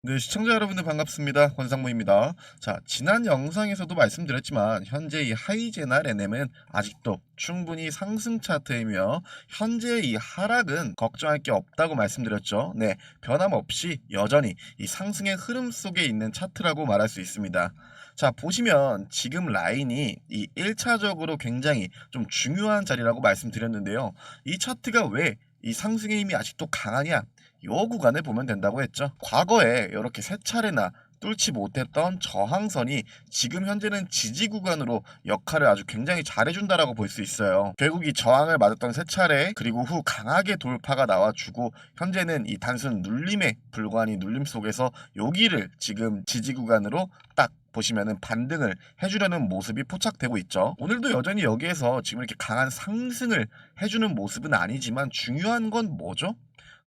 네, 시청자 여러분들 반갑습니다. 권상무입니다. 자, 지난 영상에서도 말씀드렸지만 현재 이 하이제나 레넴은 아직도 충분히 상승 차트이며 현재 이 하락은 걱정할 게 없다고 말씀드렸죠. 네, 변함없이 여전히 이 상승의 흐름 속에 있는 차트라고 말할 수 있습니다. 자, 보시면 지금 라인이 이 1차적으로 굉장히 좀 중요한 자리라고 말씀드렸는데요. 이 차트가 왜 이 상승의 힘이 아직도 강하냐? 요 구간을 보면 된다고 했죠. 과거에 이렇게 세 차례나 뚫지 못했던 저항선이 지금 현재는 지지 구간으로 역할을 아주 굉장히 잘해준다라고 볼 수 있어요. 결국 이 저항을 맞았던 세 차례 그리고 후 강하게 돌파가 나와주고 현재는 이 단순 눌림에 불과한 이 눌림 속에서 여기를 지금 지지 구간으로 딱 보시면은 반등을 해주려는 모습이 포착되고 있죠. 오늘도 여전히 여기에서 지금 이렇게 강한 상승을 해주는 모습은 아니지만 중요한 건 뭐죠?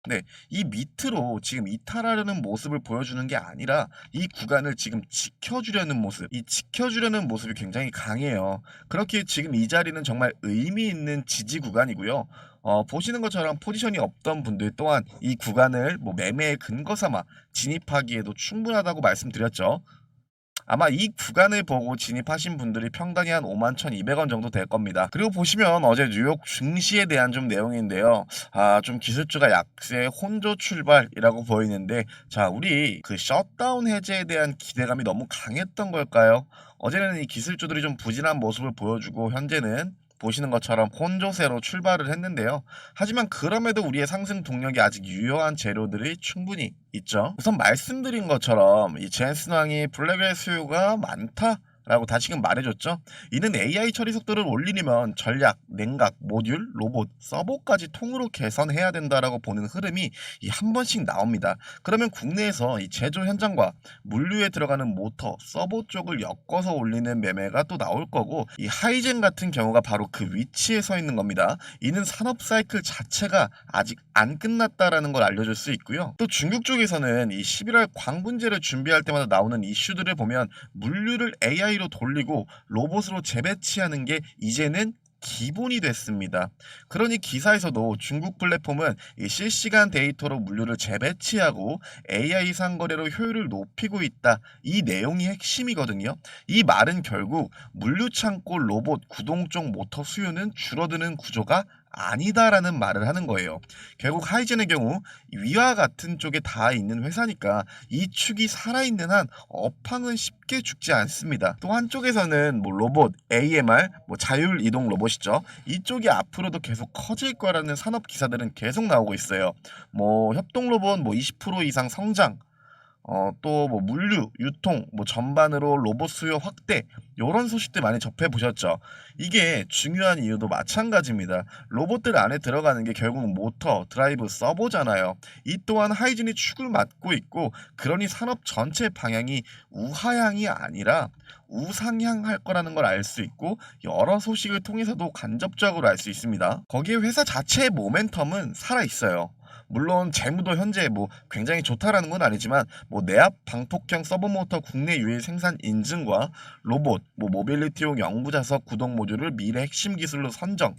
네, 이 밑으로 지금 이탈하려는 모습을 보여주는 게 아니라 이 구간을 지금 지켜주려는 모습, 이 지켜주려는 모습이 굉장히 강해요. 그렇게 지금 이 자리는 정말 의미 있는 지지 구간이고요. 보시는 것처럼 포지션이 없던 분들 또한 이 구간을 뭐 매매의 근거 삼아 진입하기에도 충분하다고 말씀드렸죠. 아마 이 구간을 보고 진입하신 분들이 평단이 한 51,200원 정도 될 겁니다. 그리고 보시면 어제 뉴욕 증시에 대한 좀 내용인데요. 좀 기술주가 약세 혼조 출발이라고 보이는데, 자, 우리 그 셧다운 해제에 대한 기대감이 너무 강했던 걸까요? 어제는 이 기술주들이 좀 부진한 모습을 보여주고 현재는 보시는 것처럼 혼조세로 출발을 했는데요. 하지만 그럼에도 우리의 상승 동력이 아직 유효한 재료들이 충분히 있죠. 우선 말씀드린 것처럼 이 젠슨왕이 블랙의 수요가 많다 라고 다시금 말해줬죠. 이는 AI 처리 속도를 올리려면 전략, 냉각, 모듈, 로봇, 서버까지 통으로 개선해야 된다라고 보는 흐름이 한 번씩 나옵니다. 그러면 국내에서 이 제조 현장과 물류에 들어가는 모터, 서버 쪽을 엮어서 올리는 매매가 또 나올 거고, 이 하이젠 같은 경우가 바로 그 위치에 서 있는 겁니다. 이는 산업 사이클 자체가 아직 안 끝났다라는 걸 알려줄 수 있고요. 또 중국 쪽에서는 이 11월 광분제를 준비할 때마다 나오는 이슈들을 보면 물류를 AI로 돌리고 로봇으로 재배치하는 게 이제는 기본이 됐습니다. 그러니 기사에서도 중국 플랫폼은 이 실시간 데이터로 물류를 재배치하고 AI 상거래로 효율을 높이고 있다. 이 내용이 핵심이거든요. 이 말은 결국 물류 창고 로봇 구동 쪽 모터 수요는 줄어드는 구조가 아니다라는 말을 하는 거예요. 결국 하이젠의 경우 위와 같은 쪽에 다 있는 회사니까 이 축이 살아있는 한 업황은 쉽게 죽지 않습니다. 또 한쪽에서는 뭐 로봇, AMR, 뭐 자율 이동 로봇이죠. 이쪽이 앞으로도 계속 커질 거라는 산업 기사들은 계속 나오고 있어요. 뭐 협동 로봇 뭐 20% 이상 성장, 또 뭐 물류, 유통 뭐 전반으로 로봇 수요 확대 요런 소식들 많이 접해 보셨죠? 이게 중요한 이유도 마찬가지입니다. 로봇들 안에 들어가는 게 결국 모터, 드라이브, 서버잖아요. 이 또한 하이진이 축을 맡고 있고 그러니 산업 전체 방향이 우하향이 아니라 우상향할 거라는 걸 알 수 있고 여러 소식을 통해서도 간접적으로 알 수 있습니다. 거기에 회사 자체의 모멘텀은 살아 있어요. 물론 재무도 현재 뭐 굉장히 좋다라는 건 아니지만 뭐 내압 방폭형 서브모터 국내 유일 생산 인증과 로봇, 뭐 모빌리티용 영구자석 구동 모듈을 미래 핵심 기술로 선정,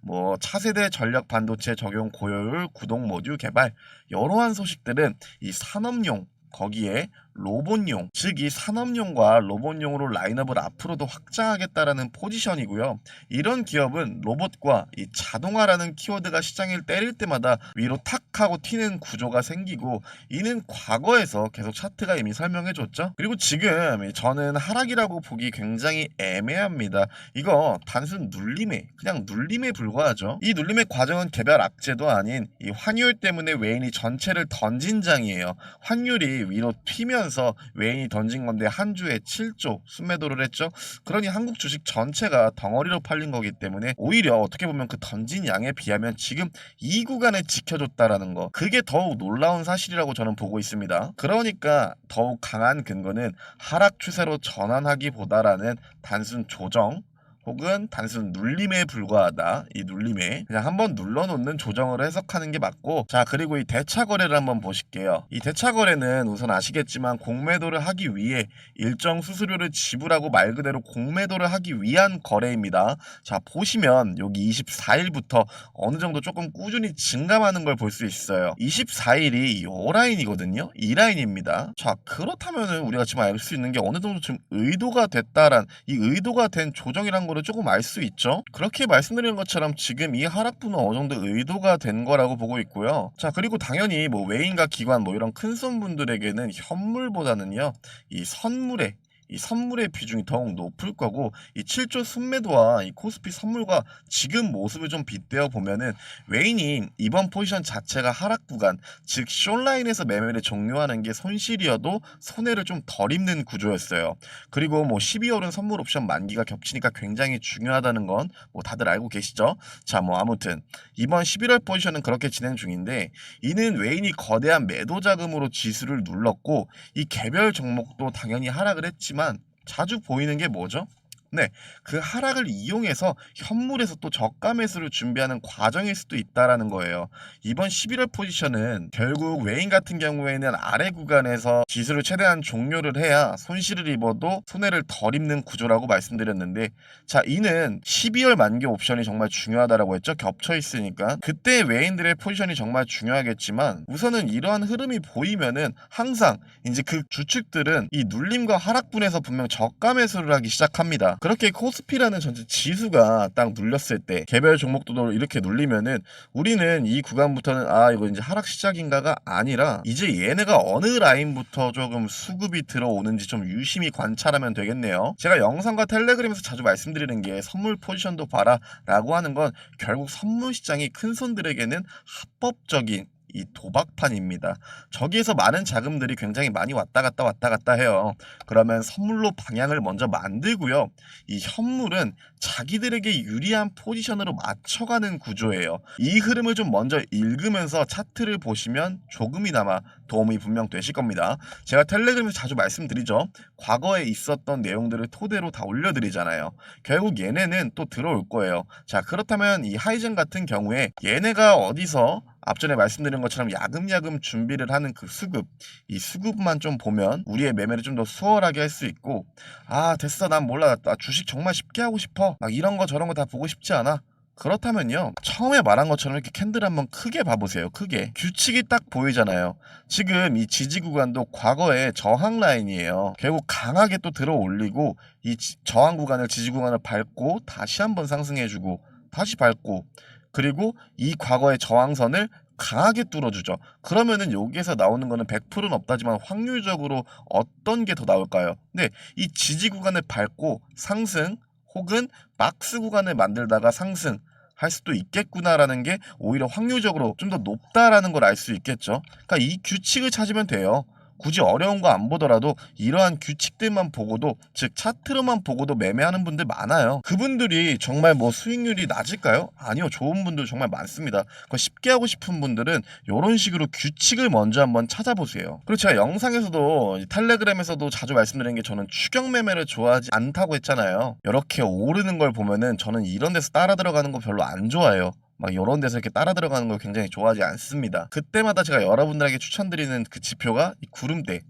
뭐 차세대 전력 반도체 적용 고효율 구동 모듈 개발, 여러한 소식들은 이 산업용 거기에 로봇용, 즉 이 산업용과 로봇용으로 라인업을 앞으로도 확장하겠다라는 포지션이고요. 이런 기업은 로봇과 이 자동화라는 키워드가 시장을 때릴 때마다 위로 탁 하고 튀는 구조가 생기고, 이는 과거에서 계속 차트가 이미 설명해줬죠. 그리고 지금 저는 하락이라고 보기 굉장히 애매합니다. 이거 단순 눌림에 그냥 눌림에 불과하죠. 이 눌림의 과정은 개별 악재도 아닌 이 환율 때문에 외인이 전체를 던진 장이에요. 환율이 위로 튀면서 외인이 던진 건데 한 주에 7조 순매도를 했죠. 그러니 한국 주식 전체가 덩어리로 팔린 거기 때문에 오히려 어떻게 보면 그 던진 양에 비하면 지금 이 구간에 지켜줬다라는 거, 그게 더욱 놀라운 사실이라고 저는 보고 있습니다. 그러니까 더욱 강한 근거는 하락 추세로 전환하기보다라는 단순 조정 혹은 단순 눌림에 불과하다. 이 눌림에 그냥 한번 눌러놓는 조정으로 해석하는 게 맞고, 자 그리고 이 대차 거래를 한번 보실게요. 이 대차 거래는 우선 아시겠지만 공매도를 하기 위해 일정 수수료를 지불하고 말 그대로 공매도를 하기 위한 거래입니다. 자 보시면 여기 24일부터 어느 정도 조금 꾸준히 증감하는 걸 볼 수 있어요. 24일이 요 라인이거든요. 이 라인입니다. 자 그렇다면은 우리가 지금 알 수 있는 게 어느 정도 지금 의도가 됐다란, 이 의도가 된 조정이란 거를 조금 알 수 있죠. 그렇게 말씀드리는 것처럼 지금 이 하락분은 어느 정도 의도가 된 거라고 보고 있고요. 자 그리고 당연히 뭐 외인과 기관 뭐 이런 큰 손분들에게는 현물보다는요 이 선물에, 이 선물의 비중이 더욱 높을 거고, 이 7조 순매도와 이 코스피 선물과 지금 모습을 좀 빗대어 보면은 외인이 이번 포지션 자체가 하락 구간, 즉 숏라인에서 매매를 종료하는 게 손실이어도 손해를 좀 덜 입는 구조였어요. 그리고 뭐 12월은 선물 옵션 만기가 겹치니까 굉장히 중요하다는 건 뭐 다들 알고 계시죠? 자 뭐 아무튼 이번 11월 포지션은 그렇게 진행 중인데, 이는 외인이 거대한 매도 자금으로 지수를 눌렀고, 이 개별 종목도 당연히 하락을 했지만 자주 보이는 게 뭐죠? 네, 그 하락을 이용해서 현물에서 또 저가 매수를 준비하는 과정일 수도 있다라는 거예요. 이번 11월 포지션은 결국 외인 같은 경우에는 아래 구간에서 지수를 최대한 종료를 해야 손실을 입어도 손해를 덜 입는 구조라고 말씀드렸는데, 자 이는 12월 만기 옵션이 정말 중요하다라고 했죠. 겹쳐 있으니까 그때 외인들의 포지션이 정말 중요하겠지만, 우선은 이러한 흐름이 보이면은 항상 이제 그 주축들은 이 눌림과 하락분에서 분명 저가 매수를 하기 시작합니다. 그렇게 코스피라는 전체 지수가 딱 눌렸을 때 개별 종목도 이렇게 눌리면은 우리는 이 구간부터는 아 이거 이제 하락 시작인가가 아니라 이제 얘네가 어느 라인부터 조금 수급이 들어오는지 좀 유심히 관찰하면 되겠네요. 제가 영상과 텔레그램에서 자주 말씀드리는 게 선물 포지션도 봐라 라고 하는 건 결국 선물 시장이 큰 손들에게는 합법적인 이 도박판입니다. 저기에서 많은 자금들이 굉장히 많이 왔다 갔다 해요. 그러면 선물로 방향을 먼저 만들고요. 이 현물은 자기들에게 유리한 포지션으로 맞춰가는 구조예요. 이 흐름을 좀 먼저 읽으면서 차트를 보시면 조금이나마 도움이 분명 되실 겁니다. 제가 텔레그램에서 자주 말씀드리죠. 과거에 있었던 내용들을 토대로 다 올려드리잖아요. 결국 얘네는 또 들어올 거예요. 자 그렇다면 이 하이젠 같은 경우에 얘네가 어디서 앞전에 말씀드린 것처럼 야금야금 준비를 하는 그 수급, 이 수급만 좀 보면 우리의 매매를 좀 더 수월하게 할 수 있고, 아 됐어 난 몰라 나 주식 정말 쉽게 하고 싶어 막 이런 거 저런 거 다 보고 싶지 않아. 그렇다면요 처음에 말한 것처럼 이렇게 캔들 한번 크게 봐보세요. 크게 규칙이 딱 보이잖아요. 지금 이 지지 구간도 과거의 저항 라인이에요. 결국 강하게 또 들어 올리고 이 저항 구간을, 지지 구간을 밟고 다시 한번 상승해주고 다시 밟고, 그리고 이 과거의 저항선을 강하게 뚫어주죠. 그러면은 여기에서 나오는 거는 100%는 없다지만 확률적으로 어떤 게 더 나올까요? 근데 이 지지 구간을 밟고 상승 혹은 박스 구간을 만들다가 상승 할 수도 있겠구나라는 게 오히려 확률적으로 좀 더 높다라는 걸 알 수 있겠죠. 그러니까 이 규칙을 찾으면 돼요. 굳이 어려운 거 안 보더라도 이러한 규칙들만 보고도, 즉 차트로만 보고도 매매하는 분들 많아요. 그분들이 정말 뭐 수익률이 낮을까요? 아니요, 좋은 분들 정말 많습니다. 그거 쉽게 하고 싶은 분들은 이런 식으로 규칙을 먼저 한번 찾아보세요. 그리고 제가 영상에서도 텔레그램에서도 자주 말씀드린 게, 저는 추격 매매를 좋아하지 않다고 했잖아요. 이렇게 오르는 걸 보면은 저는 이런 데서 따라 들어가는 거 별로 안 좋아해요. 막 이런 데서 이렇게 따라 들어가는 걸 굉장히 좋아하지 않습니다. 그때마다 제가 여러분들에게 추천드리는 그 지표가 이 구름대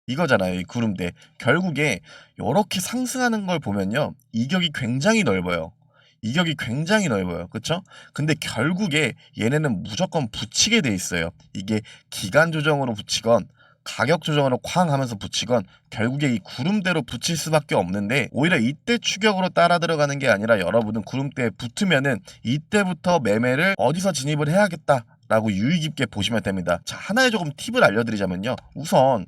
이거잖아요. 이 구름대. 결국에 이렇게 상승하는 걸 보면요, 이격이 굉장히 넓어요. 이격이 굉장히 넓어요. 그쵸? 근데 결국에 얘네는 무조건 붙이게 돼 있어요. 이게 기간 조정으로 붙이건 가격 조정으로 쾅 하면서 붙이건 결국에 이 구름대로 붙일 수밖에 없는데, 오히려 이때 추격으로 따라 들어가는 게 아니라 여러분은 구름대에 붙으면은 이때부터 매매를 어디서 진입을 해야겠다 라고 유의 깊게 보시면 됩니다. 자, 하나의 조금 팁을 알려드리자면요, 우선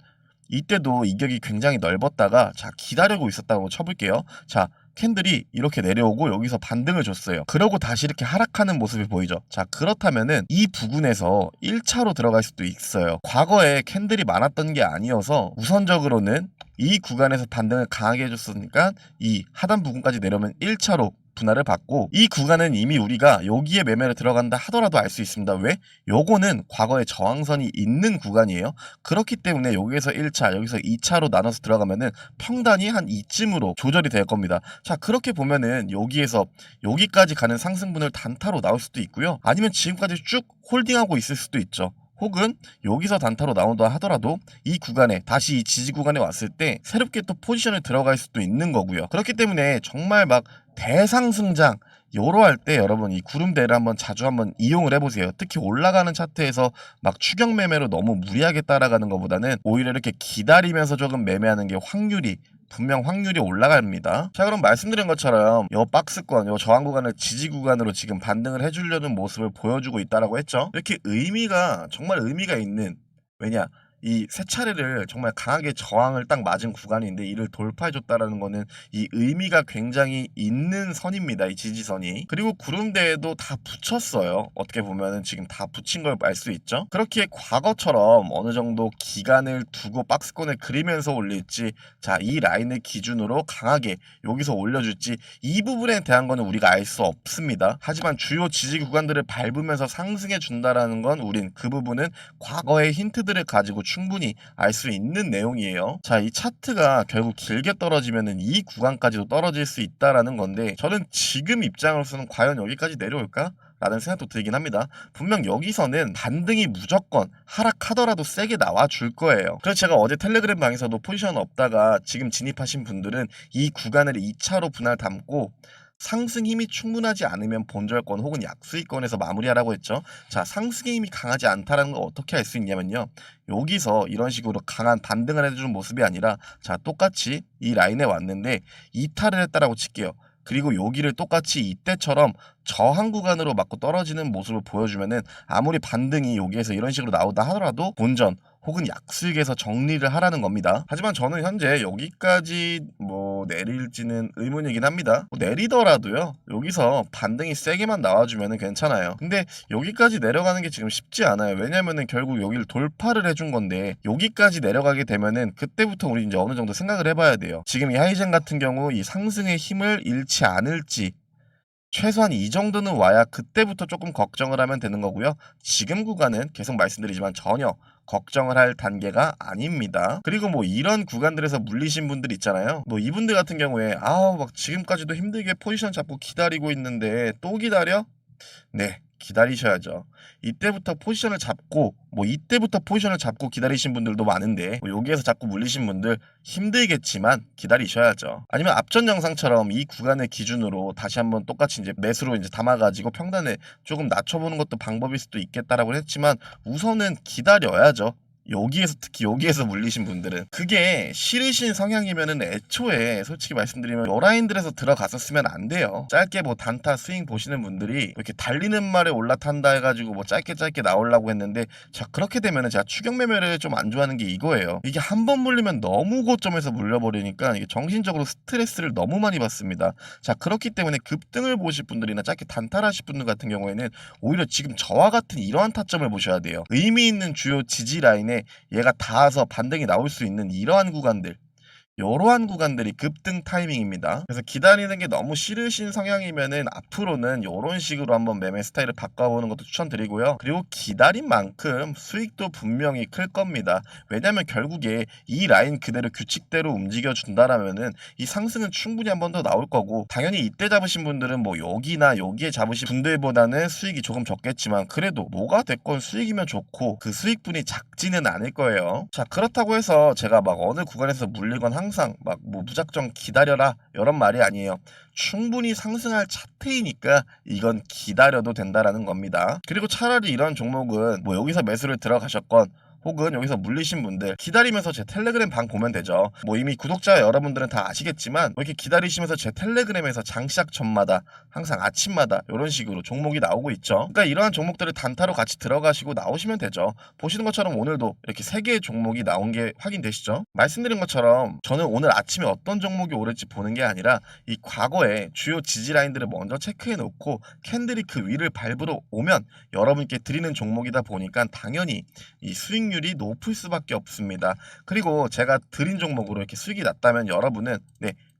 이때도 이격이 굉장히 넓었다가 자 기다리고 있었다고 쳐볼게요. 자 캔들이 이렇게 내려오고 여기서 반등을 줬어요. 그러고 다시 이렇게 하락하는 모습이 보이죠. 자 그렇다면은 이 부근에서 1차로 들어갈 수도 있어요. 과거에 캔들이 많았던 게 아니어서 우선적으로는 이 구간에서 반등을 강하게 해줬으니까 이 하단 부근까지 내려오면 1차로 분할을 받고 이 구간은 이미 우리가 여기에 매매를 들어간다 하더라도 알 수 있습니다. 왜? 요거는 과거에 저항선이 있는 구간이에요. 그렇기 때문에 여기에서 1차, 여기서 2차로 나눠서 들어가면은 평단이 한 이쯤으로 조절이 될 겁니다. 자, 그렇게 보면은 여기에서 여기까지 가는 상승분을 단타로 나올 수도 있고요. 아니면 지금까지 쭉 홀딩하고 있을 수도 있죠. 혹은 여기서 단타로 나온다 하더라도 이 구간에 다시 이 지지 구간에 왔을 때 새롭게 또 포지션을 들어갈 수도 있는 거고요. 그렇기 때문에 정말 막 대상승장 요로 할 때 여러분 이 구름대를 한번 자주 한번 이용을 해보세요. 특히 올라가는 차트에서 막 추격 매매로 너무 무리하게 따라가는 것보다는 오히려 이렇게 기다리면서 조금 매매하는 게 분명 확률이 올라갑니다. 자, 그럼 말씀드린 것처럼 요 박스권, 요 저항 구간을 지지 구간으로 지금 반등을 해주려는 모습을 보여주고 있다라고 했죠. 이렇게 정말 의미가 있는, 왜냐, 이 세 차례를 정말 강하게 저항을 딱 맞은 구간인데 이를 돌파해줬다라는 거는 이 의미가 굉장히 있는 선입니다. 이 지지선이. 그리고 구름대에도 다 붙였어요. 어떻게 보면은 지금 다 붙인 걸 알 수 있죠. 그렇게 과거처럼 어느 정도 기간을 두고 박스권을 그리면서 올릴지, 자, 이 라인을 기준으로 강하게 여기서 올려줄지 이 부분에 대한 거는 우리가 알 수 없습니다. 하지만 주요 지지 구간들을 밟으면서 상승해 준다라는 건 우린 그 부분은 과거의 힌트들을 가지고 충분히 알 수 있는 내용이에요. 자, 이 차트가 결국 길게 떨어지면은 이 구간까지도 떨어질 수 있다라는 건데 저는 지금 입장으로서는 과연 여기까지 내려올까? 라는 생각도 들긴 합니다. 분명 여기서는 반등이 무조건 하락하더라도 세게 나와 줄 거예요. 그래서 제가 어제 텔레그램 방에서도 포지션 없다가 지금 진입하신 분들은 이 구간을 2차로 분할 담고 상승 힘이 충분하지 않으면 본절권 혹은 약수익권에서 마무리하라고 했죠. 자, 상승의 힘이 강하지 않다라는 걸 어떻게 알 수 있냐면요. 여기서 이런 식으로 강한 반등을 해주는 모습이 아니라 자, 똑같이 이 라인에 왔는데 이탈을 했다라고 칠게요. 그리고 여기를 똑같이 이때처럼 저항 구간으로 맞고 떨어지는 모습을 보여주면은 아무리 반등이 여기에서 이런 식으로 나오다 하더라도 본전 혹은 약수익에서 정리를 하라는 겁니다. 하지만 저는 현재 여기까지 내릴지는 의문이긴 합니다. 내리더라도요, 여기서 반등이 세게만 나와주면 괜찮아요. 근데 여기까지 내려가는 게 지금 쉽지 않아요. 왜냐면은 결국 여기를 돌파를 해준 건데 여기까지 내려가게 되면은 그때부터 우리 이제 어느 정도 생각을 해봐야 돼요. 지금 이 하이젠 같은 경우 이 상승의 힘을 잃지 않을지 최소한 이 정도는 와야 그때부터 조금 걱정을 하면 되는 거고요. 지금 구간은 계속 말씀드리지만 전혀 걱정을 할 단계가 아닙니다. 그리고 이런 구간들에서 물리신 분들 있잖아요. 이분들 같은 경우에 막 지금까지도 힘들게 포지션 잡고 기다리고 있는데 또 기다려? 네, 기다리셔야죠. 이때부터 포지션을 잡고 기다리신 분들도 많은데 여기에서 자꾸 물리신 분들 힘들겠지만 기다리셔야죠. 아니면 앞전 영상처럼 이 구간을 기준으로 다시 한번 똑같이 이제 매수로 이제 담아가지고 평단을 조금 낮춰보는 것도 방법일 수도 있겠다라고 했지만 우선은 기다려야죠. 특히 여기에서 물리신 분들은 그게 싫으신 성향이면은 애초에 솔직히 말씀드리면 요 라인들에서 들어갔었으면 안 돼요. 짧게 단타 스윙 보시는 분들이 이렇게 달리는 말에 올라탄다 해가지고 짧게 나오려고 했는데, 자, 그렇게 되면은 제가 추격 매매를 좀 안 좋아하는 게 이거예요. 이게 한 번 물리면 너무 고점에서 물려버리니까 이게 정신적으로 스트레스를 너무 많이 받습니다. 자, 그렇기 때문에 급등을 보실 분들이나 짧게 단타를 하실 분들 같은 경우에는 오히려 지금 저와 같은 이러한 타점을 보셔야 돼요. 의미 있는 주요 지지 라인에 얘가 닿아서 반등이 나올 수 있는 이러한 구간들이 급등 타이밍입니다. 그래서 기다리는 게 너무 싫으신 성향이면은 앞으로는 이런 식으로 한번 매매 스타일을 바꿔보는 것도 추천드리고요. 그리고 기다린 만큼 수익도 분명히 클 겁니다. 왜냐면 결국에 이 라인 그대로 규칙대로 움직여 준다라면은 이 상승은 충분히 한 번 더 나올 거고, 당연히 이때 잡으신 분들은 여기나 여기에 잡으신 분들보다는 수익이 조금 적겠지만 그래도 뭐가 됐건 수익이면 좋고 그 수익분이 작지는 않을 거예요. 자, 그렇다고 해서 제가 어느 구간에서 물리건 항상 무작정 기다려라 이런 말이 아니에요. 충분히 상승할 차트이니까 이건 기다려도 된다라는 겁니다. 그리고 차라리 이런 종목은 여기서 매수를 들어가셨건 혹은 여기서 물리신 분들 기다리면서 제 텔레그램 방 보면 되죠. 이미 구독자 여러분들은 다 아시겠지만 이렇게 기다리시면서 제 텔레그램에서 장시작 전마다 항상 아침마다 이런 식으로 종목이 나오고 있죠. 그러니까 이러한 종목들을 단타로 같이 들어가시고 나오시면 되죠. 보시는 것처럼 오늘도 이렇게 3개의 종목이 나온 게 확인되시죠? 말씀드린 것처럼 저는 오늘 아침에 어떤 종목이 오를지 보는 게 아니라 이 과거의 주요 지지 라인들을 먼저 체크해 놓고 캔들이 그 위를 밟으러 오면 여러분께 드리는 종목이다 보니까 당연히 이 수익률이 높을 수밖에 없습니다. 그리고 제가 드린 종목으로 이렇게 수익이 났다면 여러분은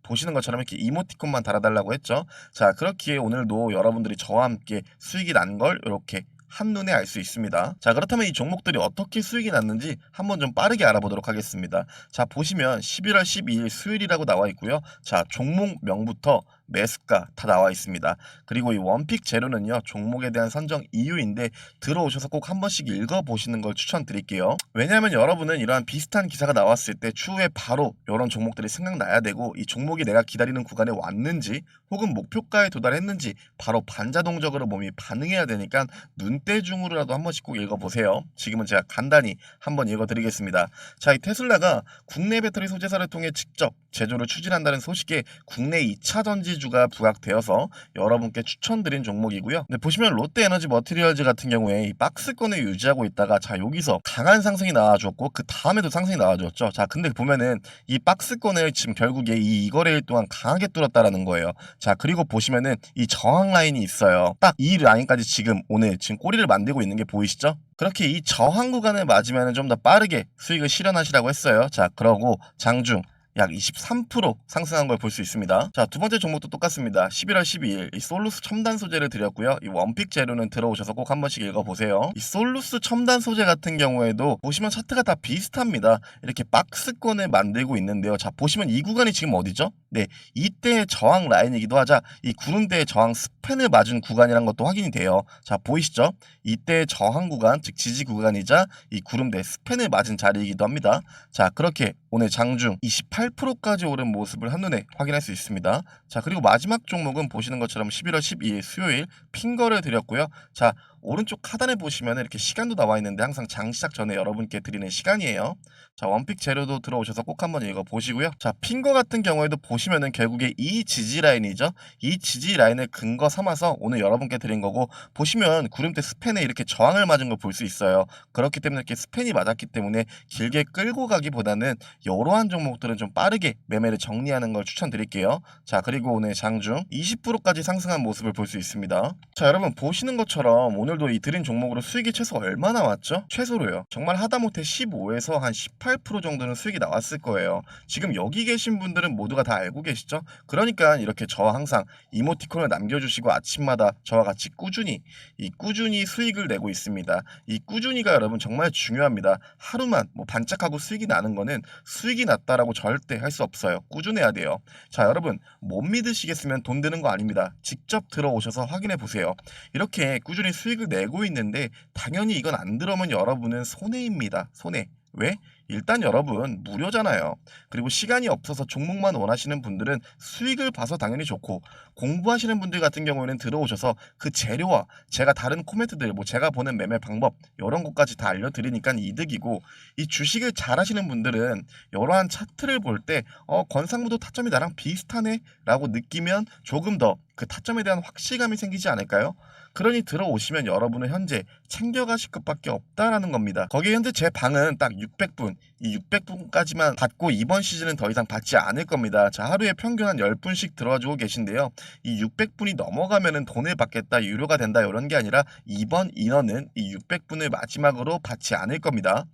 보시는 것처럼 이렇게 이모티콘만 달아달라고 했죠. 자, 그렇기에 오늘도 여러분들이 저와 함께 수익이 난 걸 이렇게 한눈에 알 수 있습니다. 자, 그렇다면 이 종목들이 어떻게 수익이 났는지 한번 좀 빠르게 알아보도록 하겠습니다. 자, 보시면 11월 12일 수요일이라고 나와 있고요. 자, 종목명부터 매수가 다 나와 있습니다. 그리고 이 원픽 재료는요, 종목에 대한 선정 이유인데 들어오셔서 꼭 한 번씩 읽어보시는 걸 추천드릴게요. 왜냐하면 여러분은 이러한 비슷한 기사가 나왔을 때 추후에 바로 이런 종목들이 생각나야 되고, 이 종목이 내가 기다리는 구간에 왔는지 혹은 목표가에 도달했는지 바로 반자동적으로 몸이 반응해야 되니까 눈대중으로라도 한 번씩 꼭 읽어보세요. 지금은 제가 간단히 한번 읽어드리겠습니다. 자, 이 테슬라가 국내 배터리 소재사를 통해 직접 제조를 추진한다는 소식에 국내 2차 전지주가 부각되어서 여러분께 추천드린 종목이고요. 근데 보시면 롯데에너지 머티리얼즈 같은 경우에 이 박스권을 유지하고 있다가 자, 여기서 강한 상승이 나와줬고 그 다음에도 상승이 나와줬죠. 자, 근데 보면은 이 박스권을 지금 결국에 이 거래일 동안 강하게 뚫었다라는 거예요. 자, 그리고 보시면은 이 저항 라인이 있어요. 딱 이 라인까지 지금 오늘 지금 꼬리를 만들고 있는 게 보이시죠? 그렇게 이 저항 구간을 맞으면 좀 더 빠르게 수익을 실현하시라고 했어요. 자, 그러고 장중 약 23% 상승한 걸 볼 수 있습니다. 자, 두 번째 종목도 똑같습니다. 11월 12일 이 솔루스 첨단 소재를 드렸고요. 이 원픽 재료는 들어오셔서 꼭 한 번씩 읽어보세요. 이 솔루스 첨단 소재 같은 경우에도 보시면 차트가 다 비슷합니다. 이렇게 박스권을 만들고 있는데요. 자, 보시면 이 구간이 지금 어디죠? 네, 이때의 저항 라인이기도 하자 이 구름대의 저항 스팬을 맞은 구간이란 것도 확인이 돼요. 자, 보이시죠? 이때의 저항 구간, 즉 지지 구간이자 이 구름대 스팬을 맞은 자리이기도 합니다. 자, 그렇게 오늘 장중 28%까지 오른 모습을 한눈에 확인할 수 있습니다. 자, 그리고 마지막 종목은 보시는 것처럼 11월 12일 수요일 핑거를 드렸고요. 자, 오른쪽 하단에 보시면 이렇게 시간도 나와 있는데 항상 장 시작 전에 여러분께 드리는 시간이에요. 자, 원픽 재료도 들어오셔서 꼭 한번 읽어보시고요. 자, 핑거 같은 경우에도 보시면은 결국에 이 지지 라인이죠. 이 지지 라인을 근거 삼아서 오늘 여러분께 드린 거고, 보시면 구름대 스팬에 이렇게 저항을 맞은 걸 볼 수 있어요. 그렇기 때문에 이렇게 스팬이 맞았기 때문에 길게 끌고 가기보다는 이러한 종목들은 좀 빠르게 매매를 정리하는 걸 추천드릴게요. 자, 그리고 오늘 장중 20%까지 상승한 모습을 볼 수 있습니다. 자, 여러분 보시는 것처럼 오늘도 이 드린 종목으로 수익이 최소 얼마 나왔죠? 최소로요. 정말 하다못해 15에서 한 18% 정도는 수익이 나왔을 거예요. 지금 여기 계신 분들은 모두가 다 알고 계시죠? 그러니까 이렇게 저와 항상 이모티콘을 남겨주시고 아침마다 저와 같이 꾸준히 수익을 내고 있습니다. 이 꾸준히가 여러분 정말 중요합니다. 하루만 뭐 반짝하고 수익이 나는 거는 수익이 났다라고 절대 할 수 없어요. 꾸준해야 돼요. 자, 여러분 못 믿으시겠으면 돈 드는 거 아닙니다. 직접 들어오셔서 확인해 보세요. 이렇게 꾸준히 수익을 내고 있는데 당연히 이건 안 들어오면 여러분은 손해입니다. 손해. 왜? 일단 여러분 무료잖아요. 그리고 시간이 없어서 종목만 원하시는 분들은 수익을 봐서 당연히 좋고, 공부하시는 분들 같은 경우에는 들어오셔서 그 재료와 제가 다른 코멘트들, 뭐 제가 보는 매매 방법 이런 것까지 다 알려드리니까 이득이고, 이 주식을 잘 하시는 분들은 이러한 차트를 볼 때 권상무도 타점이 나랑 비슷하네 라고 느끼면 조금 더 그 타점에 대한 확실감이 생기지 않을까요? 그러니 들어오시면 여러분은 현재 챙겨가실 것밖에 없다라는 겁니다. 거기에 현재 제 방은 딱 600분, 이 600분까지만 받고 이번 시즌은 더 이상 받지 않을 겁니다. 자, 하루에 평균 한 10분씩 들어와주고 계신데요. 이 600분이 넘어가면은 돈을 받겠다, 유료가 된다 이런 게 아니라 이번 인원은 이 600분을 마지막으로 받지 않을 겁니다.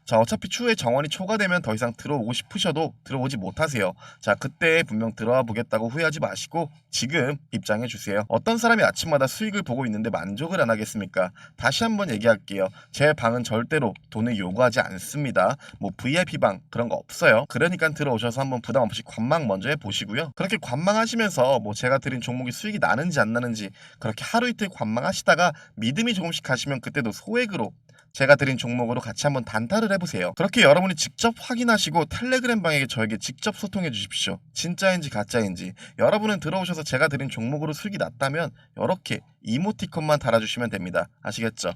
자, 어차피 추후에 정원이 초과되면 더 이상 들어오고 싶으셔도 들어오지 못하세요. 자, 그때 분명 들어와 보겠다고 후회하지 마시고 지금 입장해 주세요. 어떤 사람이 아침마다 수익을 보고 있는데 만족을 안 하겠습니까? 다시 한번 얘기할게요. 제 방은 절대로 돈을 요구하지 않습니다. 뭐 VIP 방 그런 거 없어요. 그러니까 들어오셔서 한번 부담 없이 관망 먼저 해보시고요. 그렇게 관망하시면서 뭐 제가 드린 종목이 수익이 나는지 안 나는지 그렇게 하루 이틀 관망하시다가 믿음이 조금씩 가시면 그때도 소액으로 제가 드린 종목으로 같이 한번 단타를 해보세요. 그렇게 여러분이 직접 확인하시고 텔레그램 방에 저에게 직접 소통해 주십시오. 진짜인지 가짜인지. 여러분은 들어오셔서 제가 드린 종목으로 수익이 났다면 이렇게 이모티콘만 달아주시면 됩니다. 아시겠죠?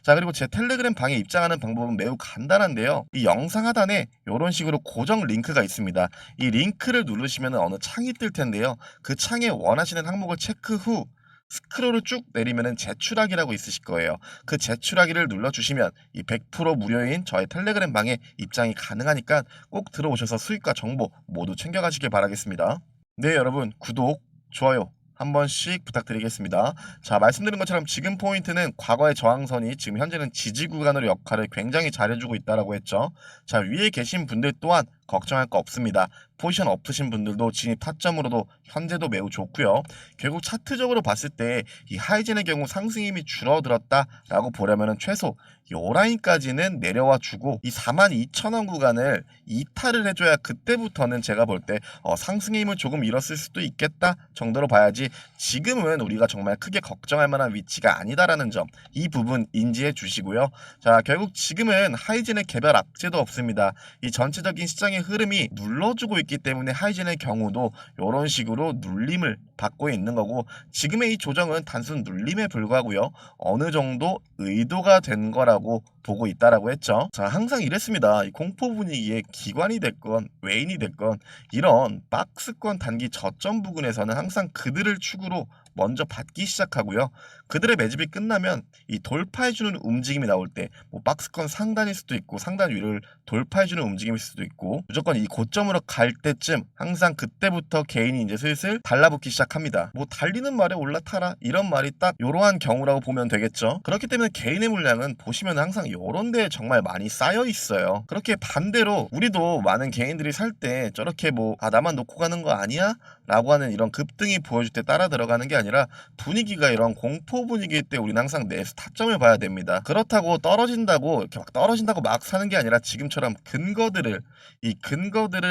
자, 그리고 제 텔레그램 방에 입장하는 방법은 매우 간단한데요. 이 영상 하단에 이런 식으로 고정 링크가 있습니다. 이 링크를 누르시면 어느 창이 뜰 텐데요. 그 창에 원하시는 항목을 체크 후 스크롤을 쭉 내리면은 제출하기라고 있으실 거예요. 그 제출하기를 눌러주시면 이 100% 무료인 저의 텔레그램 방에 입장이 가능하니까 꼭 들어오셔서 수익과 정보 모두 챙겨가시길 바라겠습니다. 네, 여러분 구독, 좋아요 한 번씩 부탁드리겠습니다. 자, 말씀드린 것처럼 지금 포인트는 과거의 저항선이 지금 현재는 지지 구간으로 역할을 굉장히 잘해주고 있다라고 했죠. 자, 위에 계신 분들 또한 걱정할 거 없습니다. 포지션 없으신 분들도 진입 타점으로도 현재도 매우 좋고요. 결국 차트적으로 봤을 때 이 하이젠의 경우 상승 힘이 줄어들었다라고 보려면 최소 요 라인까지는 내려와 주고 이 42,000원 구간을 이탈을 해줘야 그때부터는 제가 볼 때 상승의 힘을 조금 잃었을 수도 있겠다 정도로 봐야지, 지금은 우리가 정말 크게 걱정할 만한 위치가 아니다라는 점, 이 부분 인지해 주시고요. 자, 결국 지금은 하이젠의 개별 악재도 없습니다. 이 전체적인 시장의 흐름이 눌러주고 있기 때문에 하이젠의 경우도 이런 식으로 눌림을 받고 있는 거고, 지금의 이 조정은 단순 눌림에 불과하고요. 어느 정도 의도가 된 거라고 보고 있다라고 했죠. 자, 항상 이랬습니다. 이 공포 분위기에 기관이 됐건 외인이 됐건 이런 박스권 단기 저점 부근에서는 항상 그들을 축으로 먼저 받기 시작하고요. 그들의 매집이 끝나면 이 돌파해주는 움직임이 나올 때 뭐 박스권 상단일 수도 있고 상단 위를 돌파해주는 움직임일 수도 있고, 무조건 이 고점으로 갈 때쯤 항상 그때부터 개인이 이제 슬슬 달라붙기 시작합니다. 뭐 달리는 말에 올라타라 이런 말이 딱 이러한 경우라고 보면 되겠죠. 그렇기 때문에 개인의 물량은 보시면 항상 요런 데에 정말 많이 쌓여 있어요. 그렇게 반대로 우리도 많은 개인들이 살 때 저렇게 뭐 나만 놓고 가는 거 아니야? 라고 하는 이런 급등이 보여줄 때 따라 들어가는 게 아니라, 분위기가 이런 공포 분위기일 때 우리는 항상 내수 타점을 봐야 됩니다. 그렇다고 떨어진다고 이렇게 막 떨어진다고 막 사는 게 아니라 지금처럼 근거들을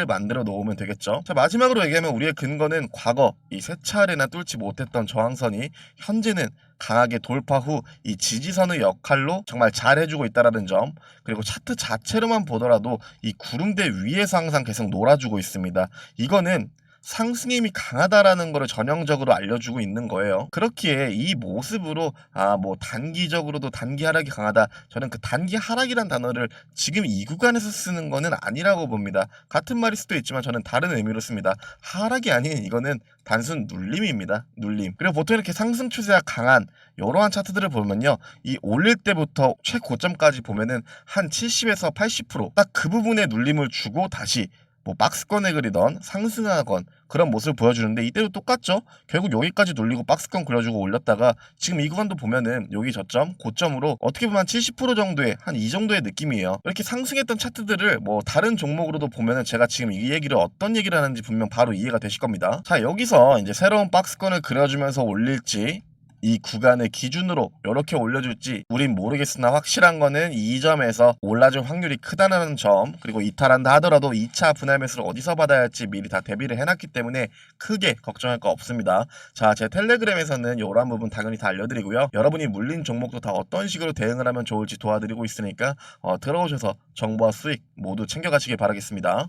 만들어 놓으면 되겠죠. 자, 마지막으로 얘기하면 우리의 근거는 과거 이 세 차례나 뚫지 못했던 저항선이 현재는 강하게 돌파 후 이 지지선의 역할로 정말 잘 해주고 있다라는 점, 그리고 차트 자체로만 보더라도 이 구름대 위에서 항상 계속 놀아주고 있습니다. 이거는 상승의 힘이 강하다라는 것을 전형적으로 알려주고 있는 거예요. 그렇기에 이 모습으로 뭐 단기적으로도 단기 하락이 강하다, 저는 그 단기 하락이란 단어를 지금 이 구간에서 쓰는 거는 아니라고 봅니다. 같은 말일 수도 있지만 저는 다른 의미로 씁니다. 하락이 아닌 이거는 단순 눌림입니다. 눌림. 그리고 보통 이렇게 상승 추세가 강한 이러한 차트들을 보면요, 이 올릴 때부터 최고점까지 보면은 한 70에서 80% 딱 그 부분에 눌림을 주고 다시 뭐 박스권에 그리던 상승하건 그런 모습을 보여주는데, 이때도 똑같죠. 결국 여기까지 눌리고 박스권 그려주고 올렸다가 지금 이 구간도 보면은 여기 저점 고점으로 어떻게 보면 70% 정도의 한 이 정도의 느낌이에요. 이렇게 상승했던 차트들을 뭐 다른 종목으로도 보면은 제가 지금 이 얘기를 어떤 얘기를 하는지 분명 바로 이해가 되실 겁니다. 자, 여기서 이제 새로운 박스권을 그려주면서 올릴지 이 구간을 기준으로 이렇게 올려줄지 우린 모르겠으나 확실한 거는 이 점에서 올라줄 확률이 크다는 점, 그리고 이탈한다 하더라도 2차 분할 매수를 어디서 받아야 할지 미리 다 대비를 해놨기 때문에 크게 걱정할 거 없습니다. 자, 제 텔레그램에서는 이런 부분 당연히 다 알려드리고요. 여러분이 물린 종목도 다 어떤 식으로 대응을 하면 좋을지 도와드리고 있으니까 들어오셔서 정보와 수익 모두 챙겨가시길 바라겠습니다.